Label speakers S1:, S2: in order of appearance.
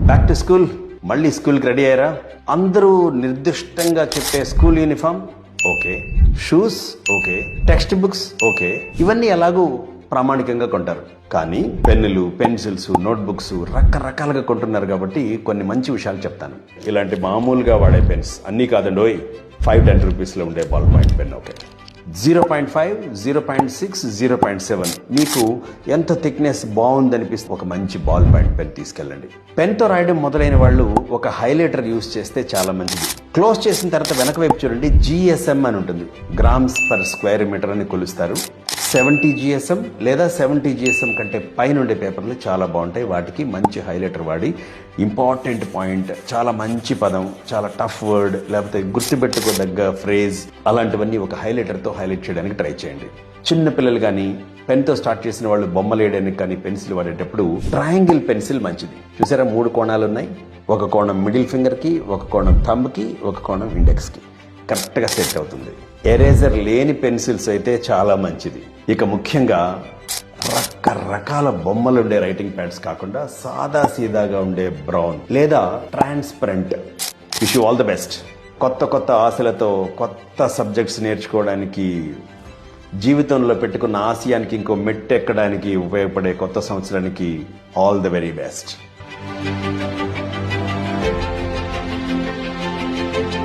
S1: Back to school. మళ్ళీ స్కూల్కి ready అయ్యారా? అందరూ నిర్దిష్టంగా చెప్పే school uniform okay, shoes okay, text books okay, ఇవన్నీ ఎలాగూ ప్రామాణికంగా కొంటారు. కానీ పెన్నులు, పెన్సిల్స్, నోట్బుక్స్ రకరకాలుగా కొంటున్నారు. కాబట్టి కొన్ని మంచి విషయాలు చెప్తాను. ఇలాంటి మామూలుగా వాడే పెన్స్ అన్నీ కాదండోయ్, 5-10 రూపీస్లో ఉండే బాల్ పాయింట్ పెన్ ఓకే, 0.5, 0.6, 0.7 మీకు ఎంత థిక్నెస్ బాగుందనిపిస్తే ఒక మంచి బాల్ పాయింట్ పెన్ తీసుకెళ్ళండి. పెన్తో రాయడం మొదలైన వాళ్ళు ఒక హైలైటర్ యూస్ చేస్తే చాలా మంచిది. క్లోజ్ చేసిన తర్వాత వెనక వైపు చూడండి, GSM అని ఉంటుంది, గ్రామ్స్ పర్ స్క్వేర్ మీటర్ అని కొలుస్తారు. 70 GSM లేదా 70 GSM కంటే పైన ఉండే పేపర్లు చాలా బాగుంటాయి. వాటికి మంచి హైలైటర్ వాడి ఇంపార్టెంట్ పాయింట్, చాలా మంచి పదం, చాలా టఫ్ వర్డ్, లేకపోతే గుర్తుపెట్టుకోదగ్గ ఫ్రేజ్, అలాంటివన్నీ ఒక హైలైటర్తో హైలైట్ చేయడానికి ట్రై చేయండి. చిన్న పిల్లలు కానీ పెన్తో స్టార్ట్ చేసిన వాళ్ళు బొమ్మలు వేయడానికి కానీ పెన్సిల్ వాడేటప్పుడు ట్రయాంగిల్ పెన్సిల్ మంచిది. చూసారా, 3 కోణాలు ఉన్నాయి. ఒక కోణం మిడిల్ ఫింగర్కి, ఒక కోణం థంబ్కి, ఒక కోణం ఇండెక్స్కి కరెక్ట్గా సెట్ అవుతుంది. ఎరేజర్ లేని పెన్సిల్స్ అయితే చాలా మంచిది. ఇక ముఖ్యంగా రకరకాల బొమ్మలు ఉండే రైటింగ్ ప్యాడ్స్ కాకుండా సాదా సీదాగా ఉండే బ్రౌన్ లేదా transparent. Wish you all the best. కొత్త కొత్త ఆశలతో కొత్త సబ్జెక్ట్స్ నేర్చుకోవడానికి, జీవితంలో పెట్టుకున్న ఆశయానికి ఇంకో మెట్టు ఎక్కడానికి ఉపయోగపడే కొత్త సంవత్సరానికి ఆల్ ద వెరీ బెస్ట్.